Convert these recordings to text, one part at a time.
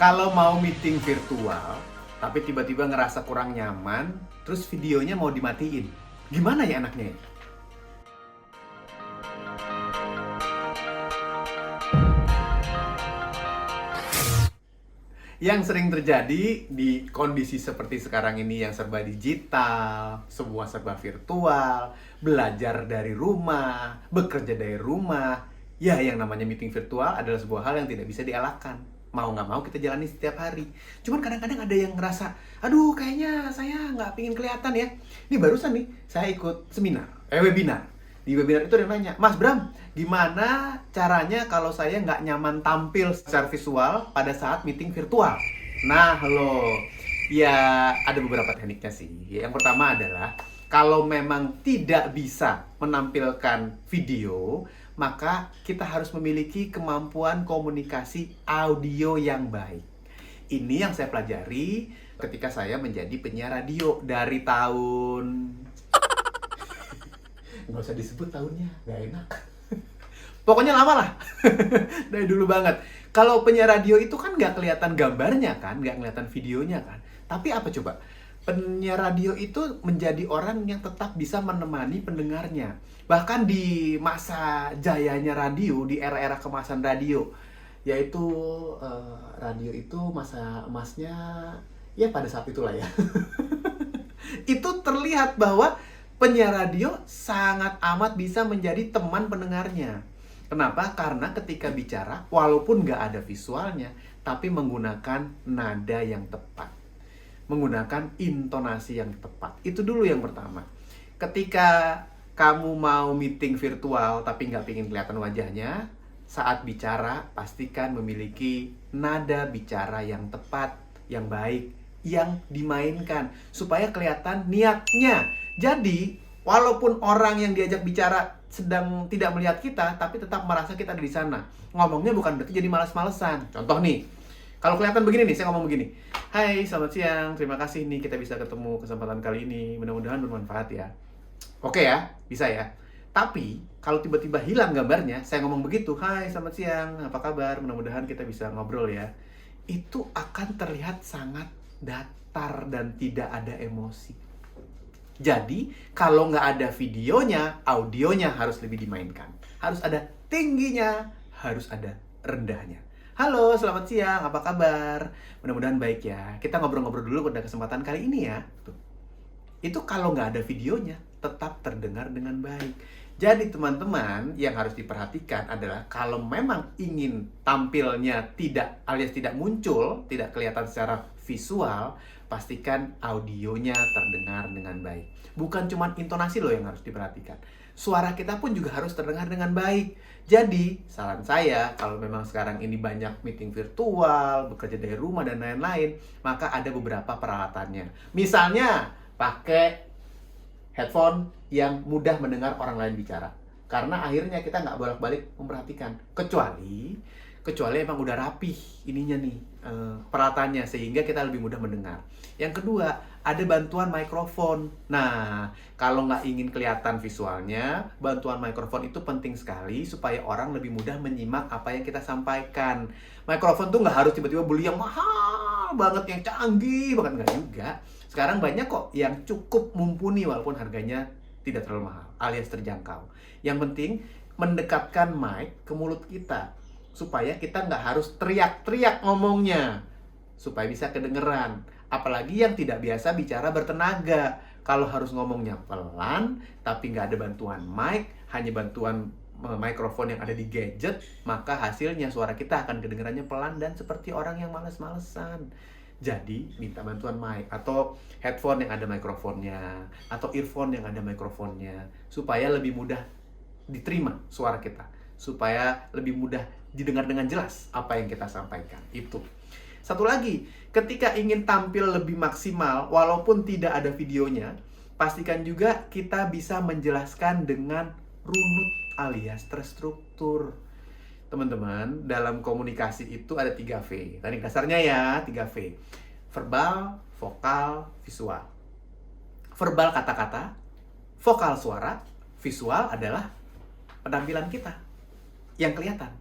Kalau mau meeting virtual, tapi tiba-tiba ngerasa kurang nyaman, terus videonya mau dimatiin. Gimana ya enaknya ya? Yang sering terjadi di kondisi seperti sekarang ini yang serba digital, semua serba virtual, belajar dari rumah, bekerja dari rumah. Ya, yang namanya meeting virtual adalah sebuah hal yang tidak bisa dielakkan. Mau nggak mau kita jalani setiap hari. Cuman kadang-kadang ada yang ngerasa, aduh kayaknya saya nggak pingin kelihatan ya. Ini barusan nih, saya ikut seminar, webinar. Di webinar itu ada yang nanya, Mas Bram, gimana caranya kalau saya nggak nyaman tampil secara visual pada saat meeting virtual? Nah, ya ada beberapa tekniknya sih. Yang pertama adalah, kalau memang tidak bisa menampilkan video, maka kita harus memiliki kemampuan komunikasi audio yang baik. Ini yang saya pelajari ketika saya menjadi penyiar radio dari tahun... Nggak usah disebut tahunnya, nggak enak. Pokoknya lama lah. Dari dulu banget. Kalau penyiar radio itu kan nggak kelihatan gambarnya kan, nggak kelihatan videonya kan. Tapi apa coba? Penyiar radio itu menjadi orang yang tetap bisa menemani pendengarnya. Bahkan di masa jayanya radio, di era-era kemasan radio, yaitu radio itu masa emasnya, ya pada saat itulah ya. Itu terlihat bahwa penyiar radio sangat amat bisa menjadi teman pendengarnya. Kenapa? Karena ketika bicara, walaupun nggak ada visualnya, tapi menggunakan nada yang tepat. Menggunakan intonasi yang tepat. Itu dulu yang pertama. Ketika kamu mau meeting virtual tapi nggak ingin kelihatan wajahnya, saat bicara, pastikan memiliki nada bicara yang tepat, yang baik, yang dimainkan supaya kelihatan niatnya. Jadi, walaupun orang yang diajak bicara sedang tidak melihat kita, tapi tetap merasa kita ada di sana. Ngomongnya bukan berarti jadi malas-malesan. Contoh nih, kalau kelihatan begini nih, saya ngomong begini. Hai, selamat siang. Terima kasih nih kita bisa ketemu kesempatan kali ini. Mudah-mudahan bermanfaat ya. Oke ya, bisa ya. Tapi, kalau tiba-tiba hilang gambarnya, saya ngomong begitu. Hai, selamat siang. Apa kabar? Mudah-mudahan kita bisa ngobrol ya. Itu akan terlihat sangat datar dan tidak ada emosi. Jadi, kalau nggak ada videonya, audionya harus lebih dimainkan. Harus ada tingginya, harus ada rendahnya. Halo, selamat siang, apa kabar? Mudah-mudahan baik ya. Kita ngobrol-ngobrol dulu pada kesempatan kali ini ya. Tuh. Itu kalau nggak ada videonya, tetap terdengar dengan baik. Jadi teman-teman, yang harus diperhatikan adalah kalau memang ingin tampilnya tidak alias tidak muncul, tidak kelihatan secara visual, pastikan audionya terdengar dengan baik. Bukan cuma intonasi loh yang harus diperhatikan. Suara kita pun juga harus terdengar dengan baik. Jadi, saran saya, kalau memang sekarang ini banyak meeting virtual, bekerja dari rumah, dan lain-lain, maka ada beberapa peralatannya. Misalnya, pakai headphone yang mudah mendengar orang lain bicara. Karena akhirnya kita nggak bolak-balik memperhatikan. Kecuali emang udah rapih ininya nih, peralatannya, sehingga kita lebih mudah mendengar. Yang kedua, ada bantuan mikrofon. Nah, kalau nggak ingin kelihatan visualnya, bantuan mikrofon itu penting sekali supaya orang lebih mudah menyimak apa yang kita sampaikan. Mikrofon tuh nggak harus tiba-tiba beli yang mahal banget, yang canggih banget, nggak juga. Sekarang banyak kok yang cukup mumpuni walaupun harganya tidak terlalu mahal, alias terjangkau. Yang penting, mendekatkan mic ke mulut kita supaya kita nggak harus teriak-teriak ngomongnya, supaya bisa kedengeran. Apalagi yang tidak biasa bicara bertenaga. Kalau harus ngomongnya pelan, tapi nggak ada bantuan mic, hanya bantuan mikrofon yang ada di gadget, maka hasilnya suara kita akan kedengerannya pelan dan seperti orang yang males-malesan. Jadi, minta bantuan mic atau headphone yang ada mikrofonnya, atau earphone yang ada mikrofonnya, supaya lebih mudah diterima suara kita, supaya lebih mudah didengar dengan jelas apa yang kita sampaikan. Itu. Satu lagi, ketika ingin tampil lebih maksimal, walaupun tidak ada videonya, pastikan juga kita bisa menjelaskan dengan runut alias terstruktur. Teman-teman, dalam komunikasi itu ada 3V. Teknik dasarnya ya, 3V. Verbal, vokal, visual. Verbal kata-kata, vokal suara, visual adalah penampilan kita yang kelihatan.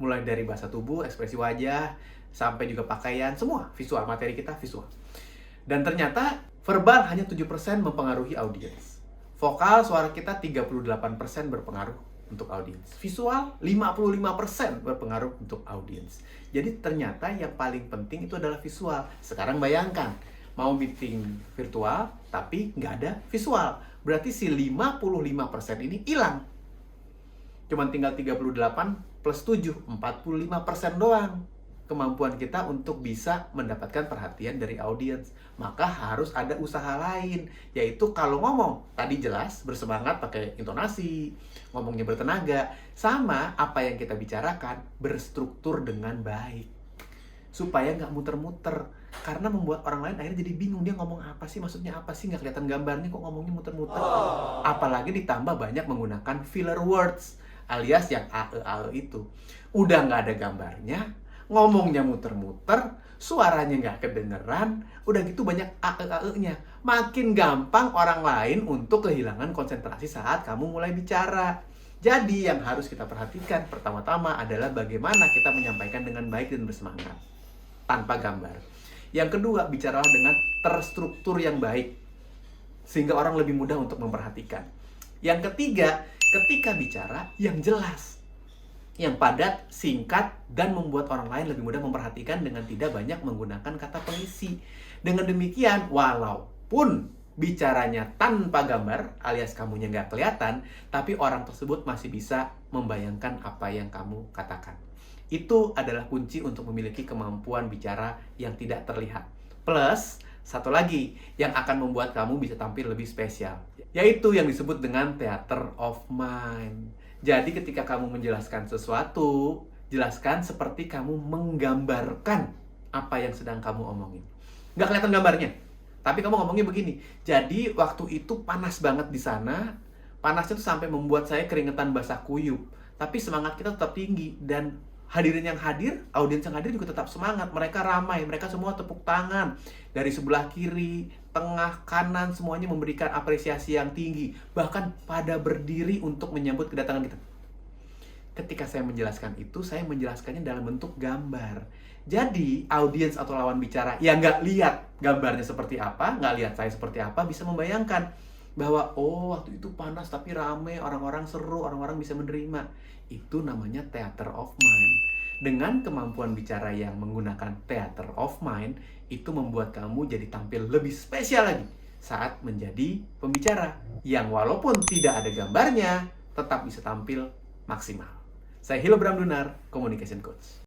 Mulai dari bahasa tubuh, ekspresi wajah, sampai juga pakaian, semua visual, materi kita visual. Dan ternyata verbal hanya 7% mempengaruhi audiens. Vokal suara kita 38% berpengaruh untuk audiens. Visual 55% berpengaruh untuk audiens. Jadi ternyata yang paling penting itu adalah visual. Sekarang bayangkan, mau meeting virtual tapi nggak ada visual. Berarti si 55% ini hilang. Cuman tinggal 38 plus 7, 45% doang kemampuan kita untuk bisa mendapatkan perhatian dari audiens. Maka harus ada usaha lain, yaitu kalau ngomong tadi jelas, bersemangat, pakai intonasi, ngomongnya bertenaga, sama apa yang kita bicarakan berstruktur dengan baik supaya nggak muter-muter, karena membuat orang lain akhirnya jadi bingung, dia ngomong apa sih, maksudnya apa sih, nggak kelihatan gambarnya kok ngomongnya muter-muter. Apalagi ditambah banyak menggunakan filler words alias yang AE itu, udah nggak ada gambarnya, ngomongnya muter-muter, suaranya nggak kedengeran, udah gitu banyak AE-nya. Makin gampang orang lain untuk kehilangan konsentrasi saat kamu mulai bicara. Jadi yang harus kita perhatikan pertama-tama adalah bagaimana kita menyampaikan dengan baik dan bersemangat tanpa gambar. Yang kedua, bicaralah dengan terstruktur yang baik sehingga orang lebih mudah untuk memperhatikan. Yang ketiga, ketika bicara yang jelas, yang padat, singkat, dan membuat orang lain lebih mudah memperhatikan dengan tidak banyak menggunakan kata pengisi. Dengan demikian, walaupun bicaranya tanpa gambar, alias kamunya nggak kelihatan, tapi orang tersebut masih bisa membayangkan apa yang kamu katakan. Itu adalah kunci untuk memiliki kemampuan bicara yang tidak terlihat. Plus, satu lagi yang akan membuat kamu bisa tampil lebih spesial, yaitu yang disebut dengan theater of mind. Jadi ketika kamu menjelaskan sesuatu, jelaskan seperti kamu menggambarkan apa yang sedang kamu omongin. Nggak kelihatan gambarnya, tapi kamu ngomongnya begini. Jadi waktu itu panas banget di sana, panasnya tuh sampai membuat saya keringetan basah kuyup. Tapi semangat kita tetap tinggi, dan hadirin yang hadir, audiens yang hadir juga tetap semangat. Mereka ramai, mereka semua tepuk tangan. Dari sebelah kiri, tengah, kanan, semuanya memberikan apresiasi yang tinggi. Bahkan pada berdiri untuk menyambut kedatangan kita. Ketika saya menjelaskan itu, saya menjelaskannya dalam bentuk gambar. Jadi, audiens atau lawan bicara yang nggak lihat gambarnya seperti apa, nggak lihat saya seperti apa, bisa membayangkan bahwa, oh, waktu itu panas tapi rame, orang-orang seru, orang-orang bisa menerima. Itu namanya theater of mind. Dengan kemampuan bicara yang menggunakan theater of mind, itu membuat kamu jadi tampil lebih spesial lagi saat menjadi pembicara, yang walaupun tidak ada gambarnya, tetap bisa tampil maksimal. Saya Hilo Bramdunar, Communication Coach.